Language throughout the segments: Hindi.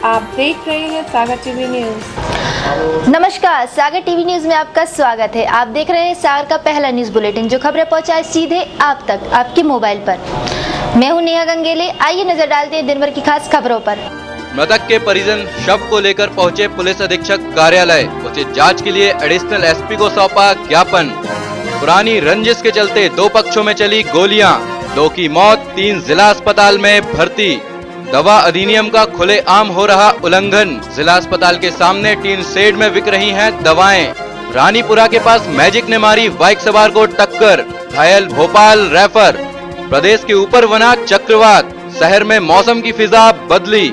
आप देख रहे हैं सागर टीवी न्यूज। नमस्कार, सागर टीवी न्यूज में आपका स्वागत है। आप देख रहे हैं सागर का पहला न्यूज बुलेटिन, जो खबरें पहुंचाए सीधे आप तक आपके मोबाइल पर। मैं हूं नेहा गंगेले। आइए नजर डालते हैं दिन भर की खास खबरों पर। मृतक के परिजन शव को लेकर पहुंचे पुलिस अधीक्षक कार्यालय। उचित जांच के लिए एडिशनल एसपी को सौंपा ज्ञापन। पुरानी रंजिश के चलते दो पक्षों में चली गोलियां, 2 की मौत, 3 जिला अस्पताल में भर्ती। दवा अधिनियम का खुलेआम हो रहा उल्लंघन। जिला अस्पताल के सामने टीन शेड में बिक रही हैं दवाएं। रानीपुरा के पास मैजिक ने मारी बाइक सवार को टक्कर, घायल भोपाल रेफर। प्रदेश के ऊपर बना चक्रवात, शहर में मौसम की फिजा बदली।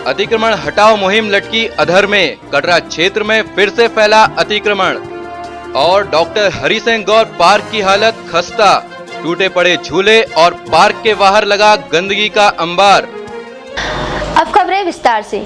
अतिक्रमण हटाओ मुहिम लटकी अधर में, कटरा क्षेत्र में फिर से फैला अतिक्रमण। और डॉक्टर हरि सिंह गौर पार्क की हालत खस्ता, टूटे पड़े झूले और पार्क के बाहर लगा गंदगी का अंबार। अब खबरें विस्तार से।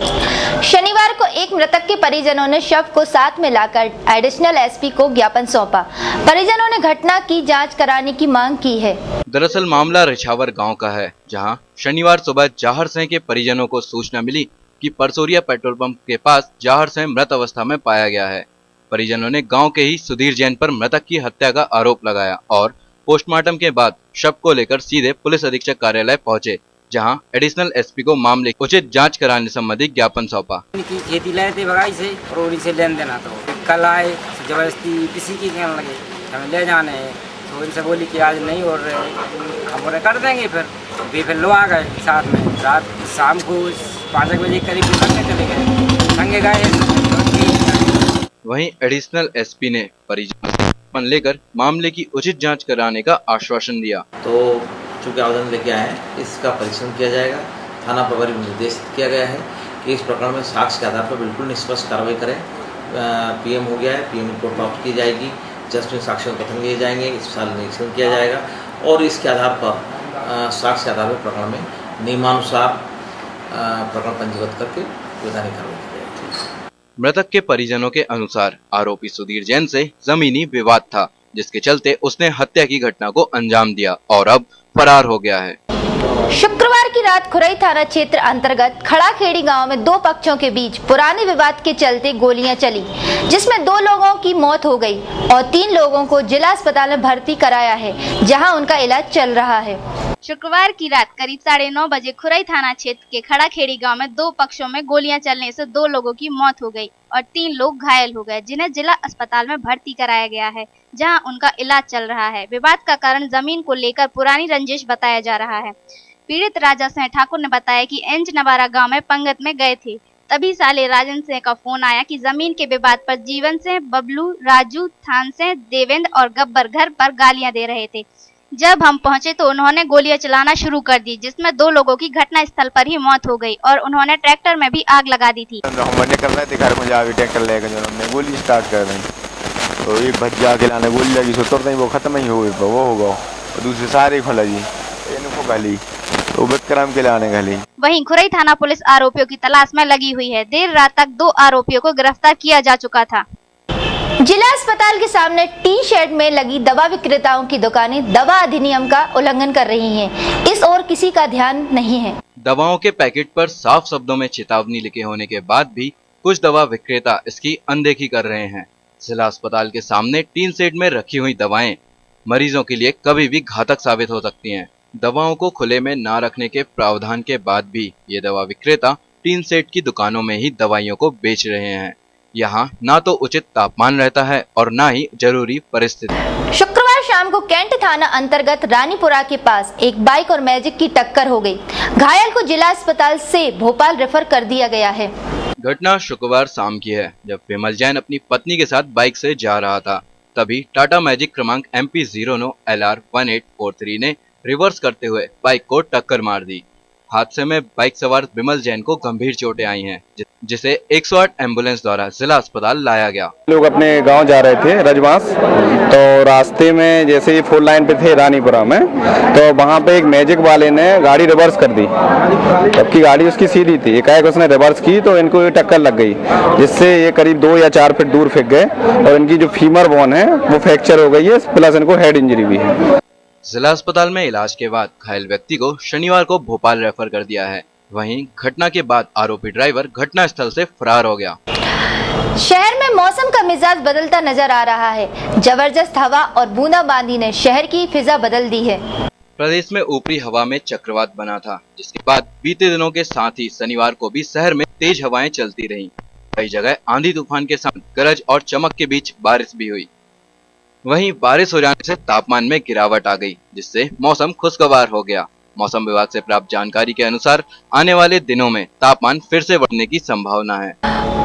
शनिवार को एक मृतक के परिजनों ने शव को साथ में लाकर एडिशनल एसपी को ज्ञापन सौंपा। परिजनों ने घटना की जांच कराने की मांग की है। दरअसल मामला रिछावर गांव का है, जहां शनिवार सुबह जाहर सिंह के परिजनों को सूचना मिली कि परसोरिया पेट्रोल पंप के पास जाहर सिंह मृत अवस्था में पाया गया है। परिजनों ने गांव के ही सुधीर जैन पर मृतक की हत्या का आरोप लगाया और पोस्टमार्टम के बाद शव को लेकर सीधे पुलिस अधीक्षक कार्यालय पहुंचे, जहां एडिशनल एसपी को मामले की उचित जांच कराने संबंधी ज्ञापन सौंपा। खेती लाए थे बगाई से और उनसे लेन देना, तो कल आए जबरदस्ती किसी की कहने लगे हमें ले जाने हैं, तो इनसे बोली कि आज नहीं हो रहे, हम बोले कर देंगे। फिर लोग आ गए साथ में। रात शाम को 5 बजे करीब संगे चले गए, संगे गए। वहीं एडिशनल एसपी ने परिजनों से ज्ञापन लेकर मामले की उचित जांच कराने का आश्वासन दिया। तो चूँकि आवेदन लेके आए हैं, इसका परीक्षण किया जाएगा। थाना प्रभारी निर्देशित किया गया है कि इस प्रकरण में साक्ष्य के आधार पर बिल्कुल निष्पक्ष कार्रवाई करें। पीएम हो गया है, पीएम रिपोर्ट प्राप्त की जाएगी, जस्ट में साक्ष्यों का कथन किए जाएंगे, इस साल निरीक्षण किया जाएगा और इसके आधार पर साक्ष्य के आधार पर प्रकरण में नियमानुसार प्रकरण पंजीबद्ध करके वैधानिक कार्रवाई की जाएगी। मृतक के परिजनों के अनुसार आरोपी सुधीर जैन से जमीनी विवाद था, जिसके चलते उसने हत्या की घटना को अंजाम दिया और अब फरार हो गया है। शुक्रवार की रात खुरई थाना क्षेत्र अंतर्गत खड़ाखेड़ी गांव में दो पक्षों के बीच पुराने विवाद के चलते गोलियां चली, जिसमें 2 लोगों की मौत हो गई और 3 लोगों को जिला अस्पताल में भर्ती कराया है, जहां उनका इलाज चल रहा है। शुक्रवार की रात करीब 9:30 बजे खुरई थाना क्षेत्र के खड़ाखेड़ी गांव में 2 पक्षों में गोलियां चलने से 2 लोगों की मौत हो गई और 3 लोग घायल हो गए, जिन्हें जिला अस्पताल में भर्ती कराया गया है, जहां उनका इलाज चल रहा है। विवाद का कारण जमीन को लेकर पुरानी रंजिश बताया जा रहा है। पीड़ित राजा सिंह ठाकुर ने बताया कि एंज नवारा गांव में पंगत में गए थे, तभी साले राजन सिंह का फोन आया कि जमीन के विवाद पर जीवन सिंह, बबलू, राजू, थान सिंह, देवेंद्र और गब्बर घर पर गालियां दे रहे थे। जब हम पहुंचे तो उन्होंने गोलियां चलाना शुरू कर दी, जिसमें 2 लोगों की घटना स्थल पर ही मौत हो गई और उन्होंने ट्रैक्टर में भी आग लगा दी थी। हम निकल रहे थे घर में, जाके ट्रैक्टर लेकर जो गोली स्टार्ट कर दी, तो एक भज्जा के लाने गोली लगी, सो तुरंत वो खत्म ही हो गई, वो होगा और दूसरे सारे खुला जी इनको गाली तो विक्रम के लाने गाली। वहीं खुरई थाना पुलिस आरोपियों की तलाश में लगी हुई है। देर रात तक 2 आरोपियों को गिरफ्तार किया जा चुका था। जिला अस्पताल के सामने टी शेड में लगी दवा विक्रेताओं की दुकानें दवा अधिनियम का उल्लंघन कर रही हैं। इस ओर किसी का ध्यान नहीं है। दवाओं के पैकेट पर साफ शब्दों में चेतावनी लिखे होने के बाद भी कुछ दवा विक्रेता इसकी अनदेखी कर रहे हैं। जिला अस्पताल के सामने टीन शेड में रखी हुई दवाएं मरीजों के लिए कभी भी घातक साबित हो सकती हैं। दवाओं को खुले में ना रखने के प्रावधान के बाद भी ये दवा विक्रेता टीन शेड की दुकानों में ही दवाइयों को बेच रहे हैं। यहाँ ना तो उचित तापमान रहता है और ना ही जरूरी परिस्थिति। शुक्रवार शाम को कैंट थाना अंतर्गत रानीपुरा के पास एक बाइक और मैजिक की टक्कर हो गई। घायल को जिला अस्पताल से भोपाल रेफर कर दिया गया है। घटना शुक्रवार शाम की है, जब विमल जैन अपनी पत्नी के साथ बाइक से जा रहा था। तभी टाटा मैजिक क्रमांक MP 09 LR 1843 ने रिवर्स करते हुए बाइक को टक्कर मार दी। हादसे में बाइक सवार विमल जैन को गंभीर चोटें आई हैं, जिसे 108 एम्बुलेंस द्वारा जिला अस्पताल लाया गया। लोग अपने गांव जा रहे थे रजवास, तो रास्ते में जैसे ये 4 लाइन पे थे रानीपुरा में, तो वहां पे एक मैजिक वाले ने गाड़ी रिवर्स कर दी, जबकि गाड़ी उसकी सीधी थी। एकाएक उसने रिवर्स की तो इनको ये टक्कर लग गई, जिससे ये करीब 2 या 4 फीट दूर फेंक गए और इनकी जो फीमर बोन है वो फ्रैक्चर हो गई है, प्लस इनको हेड इंजरी भी है। जिला अस्पताल में इलाज के बाद घायल व्यक्ति को शनिवार को भोपाल रेफर कर दिया है, वहीं घटना के बाद आरोपी ड्राइवर घटना स्थल से फरार हो गया। शहर में मौसम का मिजाज बदलता नजर आ रहा है। जबरदस्त हवा और बूंदाबांदी ने शहर की फिजा बदल दी है। प्रदेश में ऊपरी हवा में चक्रवात बना था, जिसके बाद बीते दिनों के साथ ही शनिवार को भी शहर में तेज हवाएं चलती रहीं। कई जगह आंधी तूफान के साथ गरज और चमक के बीच बारिश भी हुई। वहीं बारिश हो जाने से तापमान में गिरावट आ गई, जिससे मौसम खुशगवार हो गया। मौसम विभाग से प्राप्त जानकारी के अनुसार आने वाले दिनों में तापमान फिर से बढ़ने की संभावना है।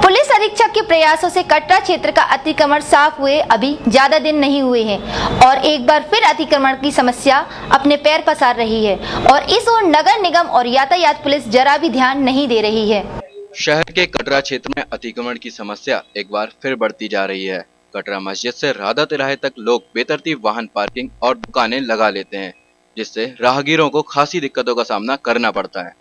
पुलिस अधीक्षक के प्रयासों से कटरा क्षेत्र का अतिक्रमण साफ हुए अभी ज्यादा दिन नहीं हुए हैं और एक बार फिर अतिक्रमण की समस्या अपने पैर पसार रही है और इस ओर नगर निगम और यातायात पुलिस जरा भी ध्यान नहीं दे रही है। शहर के कटरा क्षेत्र में अतिक्रमण की समस्या एक बार फिर बढ़ती जा रही है। कटरा मस्जिद से राधा तिराहे तक लोग बेतरतीब वाहन पार्किंग और दुकानें लगा लेते हैं, जिससे राहगीरों को खासी दिक्कतों का सामना करना पड़ता है।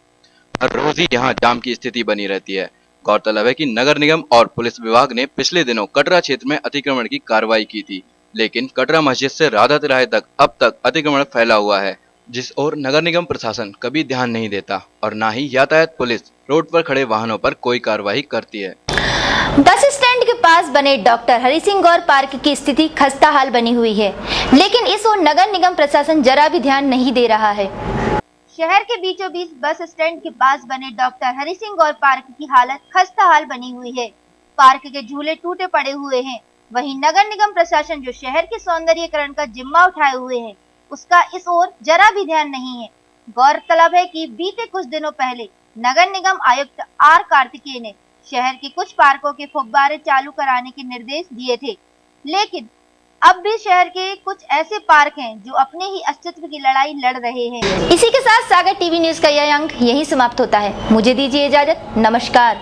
हर रोज ही यहाँ जाम की स्थिति बनी रहती है। गौरतलब है कि नगर निगम और पुलिस विभाग ने पिछले दिनों कटरा क्षेत्र में अतिक्रमण की कार्रवाई की थी, लेकिन कटरा मस्जिद से राधा तिराहे तक अब तक अतिक्रमण फैला हुआ है, जिस ओर नगर निगम प्रशासन कभी ध्यान नहीं देता और न ही यातायात पुलिस रोड पर खड़े वाहनों पर कोई कार्रवाई करती है। बस स्टैंड के पास बने डॉक्टर हरि सिंह गौर पार्क की स्थिति खस्ताहाल बनी हुई है, लेकिन इस ओर नगर निगम प्रशासन जरा भी ध्यान नहीं दे रहा है। शहर के बीचों बीच बस स्टैंड के पास बने डॉक्टर हरि सिंह गौर पार्क की हालत खस्ताहाल बनी हुई है। पार्क के झूले टूटे पड़े हुए हैं। वहीं नगर निगम प्रशासन जो शहर के सौंदर्यीकरण का जिम्मा उठाए हुए है, उसका इस ओर जरा भी ध्यान नहीं है। गौरतलब है कि बीते कुछ दिनों पहले नगर निगम आयुक्त आर कार्तिकेय ने शहर के कुछ पार्कों के फुब्बारे चालू कराने के निर्देश दिए थे, लेकिन अब भी शहर के कुछ ऐसे पार्क हैं जो अपने ही अस्तित्व की लड़ाई लड़ रहे हैं। इसी के साथ सागर टीवी न्यूज का यह अंक यहीं समाप्त होता है। मुझे दीजिए इजाजत। नमस्कार।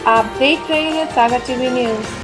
आप देख रहे हैं सागर टीवी न्यूज।